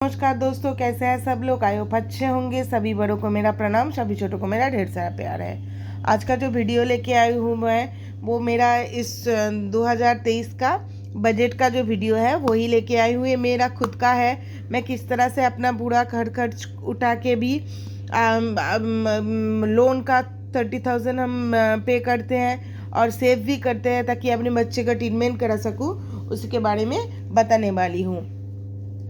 नमस्कार दोस्तों, कैसे हैं सब लोग। आई होप अच्छे होंगे। सभी बड़ों को मेरा प्रणाम, सभी छोटों को मेरा ढेर सारा प्यार है। आज का जो वीडियो लेके आई हूँ मैं, वो मेरा इस 2023 का बजट का जो वीडियो है वही लेके आई हूँ। ये मेरा खुद का है। मैं किस तरह से अपना पूरा खर्च उठा के भी लोन का 30,000 हम पे करते हैं और सेव भी करते हैं ताकि अपने बच्चे का ट्रीटमेंट करा सकूँ, उसके बारे में बताने वाली हूँ।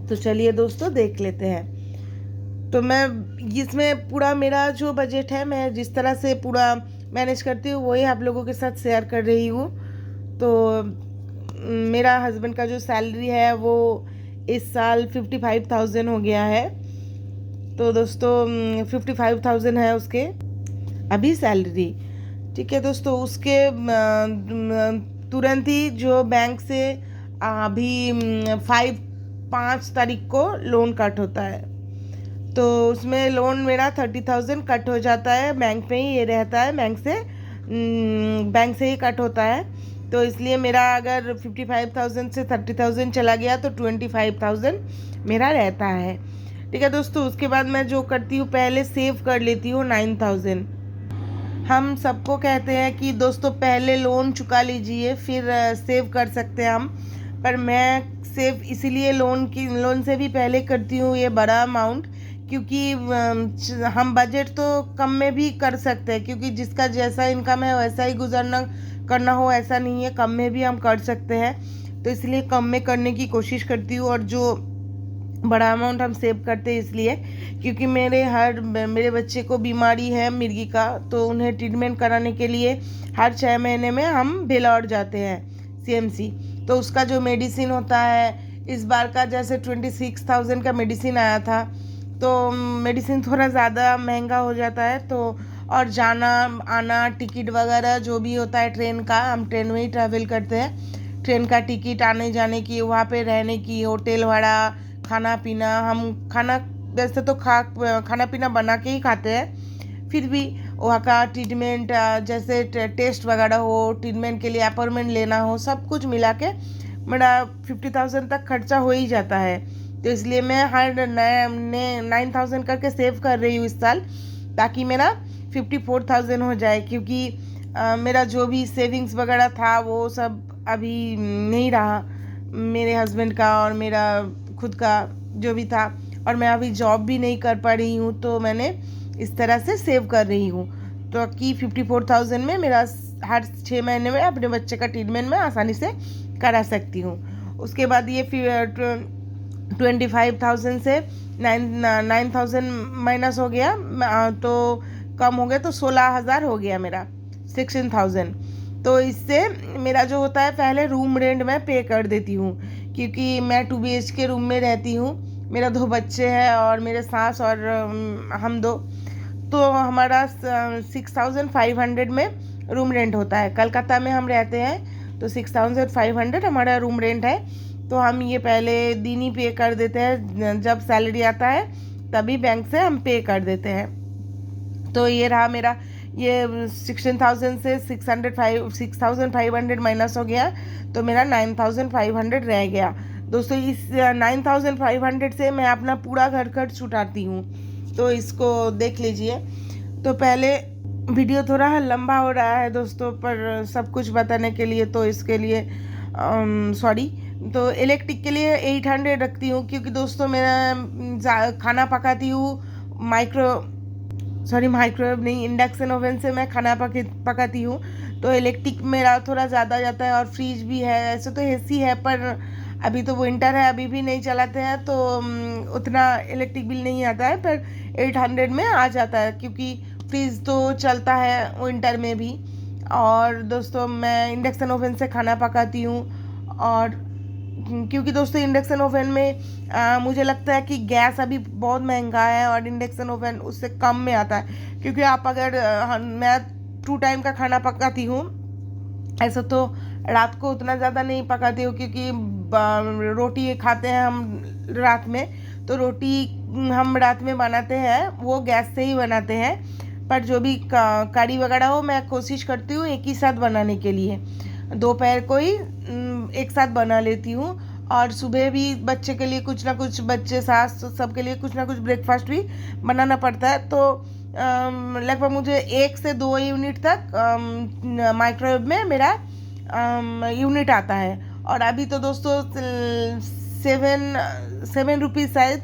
तो चलिए दोस्तों देख लेते हैं। तो मैं इसमें पूरा मेरा जो बजट है, मैं जिस तरह से पूरा मैनेज करती हूँ वही आप लोगों के साथ शेयर कर रही हूँ। तो मेरा हस्बैंड का जो सैलरी है वो इस साल 55,000 हो गया है। तो दोस्तों 55,000 है उसके अभी सैलरी। ठीक है दोस्तों, उसके तुरंत ही जो बैंक से अभी 5 तारीख को लोन कट होता है। तो उसमें लोन मेरा 30,000 कट हो जाता है। बैंक में ही ये रहता है, बैंक से ही कट होता है। तो इसलिए मेरा अगर 55,000 से 30,000 चला गया तो 25,000 मेरा रहता है। ठीक है दोस्तों, उसके बाद मैं जो करती हूँ, पहले सेव कर लेती हूँ 9,000। हम सबको कहते हैं कि दोस्तों पहले लोन चुका लीजिए फिर सेव कर सकते हैं हम, पर मैं सेव इसीलिए लोन से भी पहले करती हूँ ये बड़ा अमाउंट, क्योंकि हम बजट तो कम में भी कर सकते हैं, क्योंकि जिसका जैसा इनकम है वैसा ही गुजरना करना हो ऐसा नहीं है, कम में भी हम कर सकते हैं। तो इसलिए कम में करने की कोशिश करती हूँ। और जो बड़ा अमाउंट हम सेव करते हैं इसलिए क्योंकि मेरे बच्चे को बीमारी है मिर्गी का, तो उन्हें ट्रीटमेंट कराने के लिए हर 6 महीने में हम भेलोर जाते हैं CMC। तो उसका जो मेडिसिन होता है, इस बार का जैसे 26,000 का मेडिसिन आया था, तो मेडिसिन थोड़ा ज़्यादा महंगा हो जाता है। तो और जाना आना टिकट वगैरह जो भी होता है ट्रेन का, हम ट्रेन में ही ट्रैवल करते हैं। ट्रेन का टिकट, आने जाने की, वहाँ पे रहने की, होटल भाड़ा, खाना पीना, हम खाना वैसे तो खाना पीना बना के ही खाते हैं, फिर भी वहाँ का ट्रीटमेंट जैसे टेस्ट वगैरह हो, ट्रीटमेंट के लिए अपॉइंटमेंट लेना हो, सब कुछ मिला के मेरा 50,000 तक खर्चा हो ही जाता है। तो इसलिए मैं हर 9,000 करके सेव कर रही हूँ इस साल, ताकि मेरा 54,000 हो जाए। क्योंकि मेरा जो भी सेविंग्स वगैरह था वो सब अभी नहीं रहा, मेरे हस्बैंड का और मेरा खुद का जो भी था, और मैं अभी जॉब भी नहीं कर पा रही हूँ, तो मैंने इस तरह से सेव कर रही हूँ तो कि 54,000 में मेरा हर 6 महीने में अपने बच्चे का ट्रीटमेंट मैं आसानी से करा सकती हूँ। उसके बाद ये 25,000 से 9,000 माइनस हो गया, तो कम हो गया, तो 16,000 हो गया मेरा, 16,000। तो इससे मेरा जो होता है, पहले रूम रेंट मैं पे कर देती हूँ, क्योंकि मैं 2 BHK रूम में रहती हूँ। मेरा 2 बच्चे हैं और मेरे सास और हम दो, तो हमारा 6,500 में रूम रेंट होता है। कलकत्ता में हम रहते हैं, तो 6,500 हमारा रूम रेंट है। तो हम ये पहले दिन ही पे कर देते हैं, जब सैलरी आता है तभी बैंक से हम पे कर देते हैं। तो ये रहा मेरा, ये 16,000 से 6,500 माइनस हो गया, तो मेरा 9,500 रह गया। दोस्तों इस 9,500 से मैं अपना पूरा घर खर्च उठाती हूँ, तो इसको देख लीजिए। तो पहले वीडियो थोड़ा लंबा हो रहा है दोस्तों, पर सब कुछ बताने के लिए, तो इसके लिए सॉरी। तो इलेक्ट्रिक के लिए 800 रखती हूँ, क्योंकि दोस्तों मेरा खाना पकाती हूँ माइक्रोवेव नहीं, इंडक्शन ओवन से मैं खाना पकाती हूँ। तो इलेक्ट्रिक मेरा थोड़ा ज़्यादा जाता है। और फ्रिज भी है, ऐसे तो AC है, पर अभी तो विंटर है, अभी भी नहीं चलाते हैं, तो उतना इलेक्ट्रिक बिल नहीं आता है, पर 800 में आ जाता है, क्योंकि फ्रिज तो चलता है विंटर में भी। और दोस्तों मैं इंडक्शन ओवन से खाना पकाती हूँ। और क्योंकि दोस्तों इंडक्शन ओवन में मुझे लगता है कि गैस अभी बहुत महंगा है और इंडक्शन ओवन उससे कम में आता है। क्योंकि आप अगर मैं 2 टाइम का खाना पकाती हूँ, ऐसा तो रात को उतना ज़्यादा नहीं पकाती हूँ, क्योंकि रोटी खाते हैं हम रात में, तो रोटी हम रात में बनाते हैं वो गैस से ही बनाते हैं। पर जो भी कड़ी वगैरह हो, मैं कोशिश करती हूँ एक ही साथ बनाने के लिए, दोपहर को ही एक साथ बना लेती हूँ। और सुबह भी बच्चे के लिए कुछ ना कुछ, बच्चे सास सबके लिए कुछ ना कुछ ब्रेकफास्ट भी बनाना पड़ता है। तो लगभग मुझे 1 से 2 यूनिट तक माइक्रोवेव में मेरा यूनिट आता है। और अभी तो दोस्तों 7 रुपीज़ शायद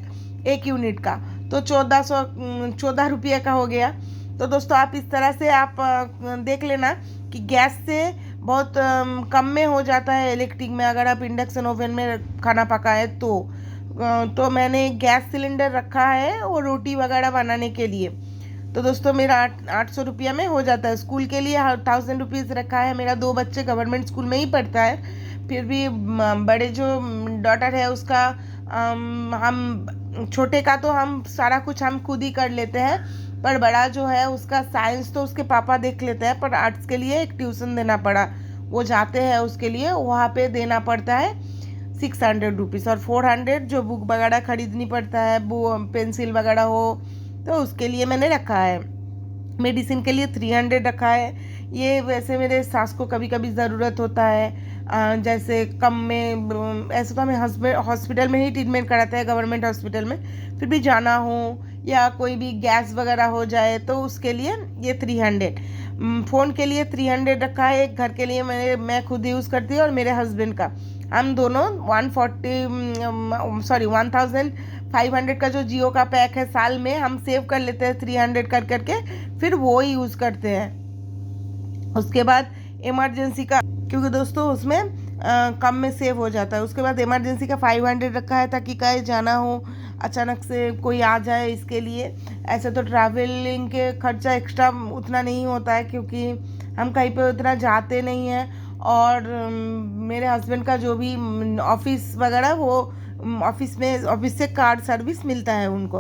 1 यूनिट का, तो 14 रुपये का हो गया। तो दोस्तों आप इस तरह से आप देख लेना कि गैस से बहुत कम में हो जाता है इलेक्ट्रिक में, अगर आप इंडक्शन ओवन में खाना पकाए तो मैंने गैस सिलेंडर रखा है और रोटी वगैरह बनाने के लिए। तो दोस्तों मेरा 800 रुपया में हो जाता है। स्कूल के लिए 1000 रुपीज़ रखा है। मेरा 2 बच्चे गवर्नमेंट स्कूल में ही पढ़ता है, फिर भी बड़े जो डॉटर है उसका हम छोटे का तो हम सारा कुछ हम खुद ही कर लेते हैं, पर बड़ा जो है उसका साइंस तो उसके पापा देख लेते हैं, पर आर्ट्स के लिए एक ट्यूशन देना पड़ा। वो जाते हैं उसके लिए, वहाँ पे देना पड़ता है 600 रुपीज़, और 400 जो बुक वगैरह खरीदनी पड़ता है, वो पेंसिल वगैरह हो तो उसके लिए मैंने रखा है। मेडिसिन के लिए 300 रखा है। ये वैसे मेरे सास को कभी कभी ज़रूरत होता है, जैसे कम में, ऐसे तो हमें हॉस्पिटल में ही ट्रीटमेंट कराते हैं, गवर्नमेंट हॉस्पिटल में, फिर भी जाना हो या कोई भी गैस वगैरह हो जाए तो उसके लिए ये 300। फ़ोन के लिए 300 रखा है। एक घर के लिए मैं खुद यूज़ करती हूँ और मेरे हस्बैंड का, हम दोनों 1500 का जो जियो का पैक है साल में हम सेव कर लेते हैं 300 कर करके, फिर वो यूज़ करते हैं। उसके बाद इमरजेंसी का, क्योंकि दोस्तों उसमें कम में सेव हो जाता है। उसके बाद इमरजेंसी का 500 रखा है, ताकि कहीं जाना हो, अचानक से कोई आ जाए इसके लिए। ऐसे तो ट्रैवलिंग के खर्चा एक्स्ट्रा उतना नहीं होता है, क्योंकि हम कहीं पे उतना जाते नहीं हैं। और मेरे हस्बैंड का जो भी ऑफिस वगैरह, वो ऑफिस से कार सर्विस मिलता है उनको।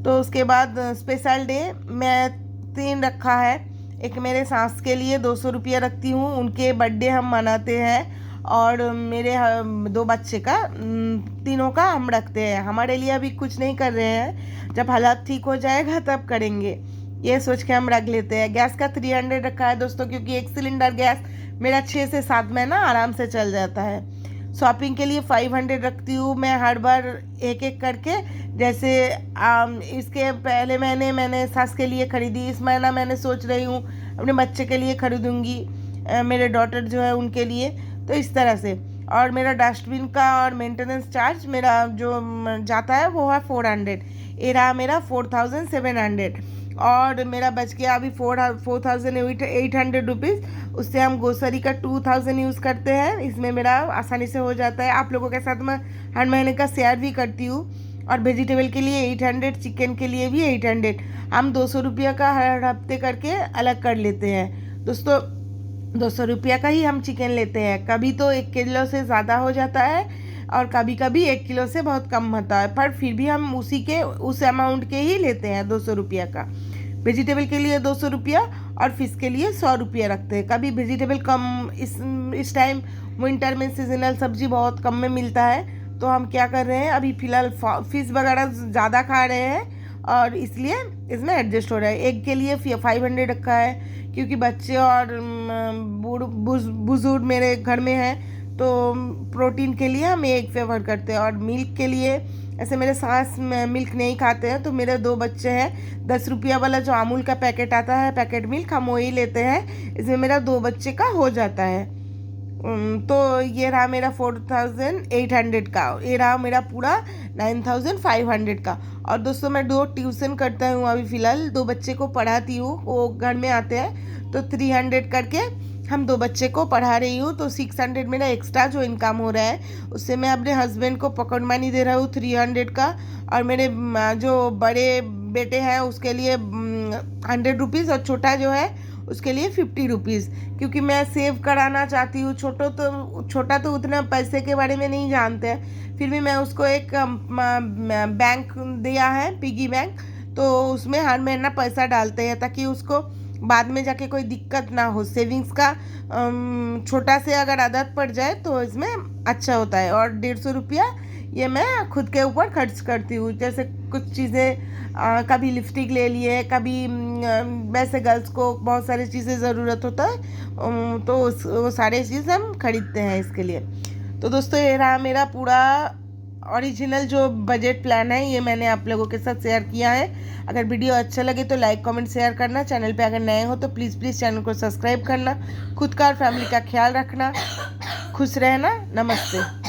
तो उसके बाद स्पेशल डे मैं 3 रखा है। एक मेरे सास के लिए 200 रुपया रखती हूँ, उनके बर्थडे हम मनाते हैं। और मेरे 2 बच्चे का, तीनों का हम रखते हैं। हमारे लिए अभी कुछ नहीं कर रहे हैं, जब हालात ठीक हो जाएगा तब करेंगे, ये सोच के हम रख लेते हैं। गैस का 300 रखा है दोस्तों, क्योंकि 1 सिलेंडर गैस मेरा 6 से 7 महीना आराम से चल जाता है। शॉपिंग के लिए 500 रखती हूँ मैं हर बार, एक एक करके। जैसे इसके पहले महीने मैंने सास के लिए खरीदी, इस महीना मैंने सोच रही हूँ अपने बच्चे के लिए खरीदूँगी, मेरे डॉटर जो है उनके लिए। तो इस तरह से। और मेरा डस्टबिन का और मेंटेनेंस चार्ज मेरा जो जाता है वो है 400। ये रहा मेरा 4700। और मेरा बच गया अभी 4800 रुपीज़। उससे हम ग्रोसरी का 2000 यूज़ करते हैं। इसमें मेरा आसानी से हो जाता है। आप लोगों के साथ मैं हर महीने का शेयर भी करती हूँ। और वेजिटेबल के लिए 800, चिकन के लिए भी 800। हम 200 रुपया का हर हफ्ते करके अलग कर लेते हैं दोस्तों। 200 रुपया का ही हम चिकन लेते हैं। कभी तो 1 किलो से ज़्यादा हो जाता है, और कभी कभी 1 किलो से बहुत कम होता है, पर फिर भी हम उस अमाउंट के ही लेते हैं 200 रुपया का। वेजिटेबल के लिए 200 रुपया और फिश के लिए 100 रुपया रखते हैं। कभी वेजिटेबल कम, इस टाइम विंटर में सीजनल सब्जी बहुत कम में मिलता है, तो हम क्या कर रहे हैं, अभी फ़िलहाल फिश वगैरह ज़्यादा खा रहे हैं, और इसलिए इसमें एडजस्ट हो रहा है। एग के लिए 500 रखा है, क्योंकि बच्चे और बुजुर्ग मेरे घर में हैं, तो प्रोटीन के लिए हम एग फेवर करते हैं। और मिल्क के लिए, ऐसे मेरे सास मिल्क नहीं खाते हैं, तो मेरे 2 बच्चे हैं, 10 रुपया वाला जो अमूल का पैकेट आता है, पैकेट मिल्क, हम वही लेते हैं। इसमें मेरा 2 बच्चे का हो जाता है। तो ये रहा मेरा 4800 का। ये रहा मेरा पूरा 9500 का। और दोस्तों मैं 2 ट्यूशन करता हूँ अभी फ़िलहाल, 2 बच्चे को पढ़ाती हूँ, वो घर में आते हैं, तो 300 करके हम 2 बच्चे को पढ़ा रही हूँ। तो 600 मेरा एक्स्ट्रा जो इनकम हो रहा है, उससे मैं अपने हस्बैंड को पॉकेट मनी दे रहा हूँ 300 का। और मेरे जो बड़े बेटे हैं उसके लिए 100 रुपीज़, और छोटा जो है उसके लिए 50 रुपीज़, क्योंकि मैं सेव कराना चाहती हूँ। छोटा तो उतना पैसे के बारे में नहीं जानते हैं, फिर भी मैं उसको एक बैंक दिया है, पिगी बैंक, तो उसमें हर महीना पैसा डालते हैं, ताकि उसको बाद में जाके कोई दिक्कत ना हो। सेविंग्स का छोटा से अगर आदत पड़ जाए तो इसमें अच्छा होता है। और 150 रुपया ये मैं खुद के ऊपर खर्च करती हूँ। जैसे कुछ चीज़ें, कभी लिपस्टिक ले लिए, कभी वैसे गर्ल्स को बहुत सारी चीज़ें ज़रूरत होता है, तो वो सारे चीज़ हम खरीदते हैं इसके लिए। तो दोस्तों ये रहा मेरा पूरा ओरिजिनल जो बजट प्लान है, ये मैंने आप लोगों के साथ शेयर किया है। अगर वीडियो अच्छा लगे तो लाइक कमेंट शेयर करना। चैनल पे अगर नए हो तो प्लीज़ चैनल को सब्सक्राइब करना। खुद का और फैमिली का ख्याल रखना। खुश रहना। नमस्ते।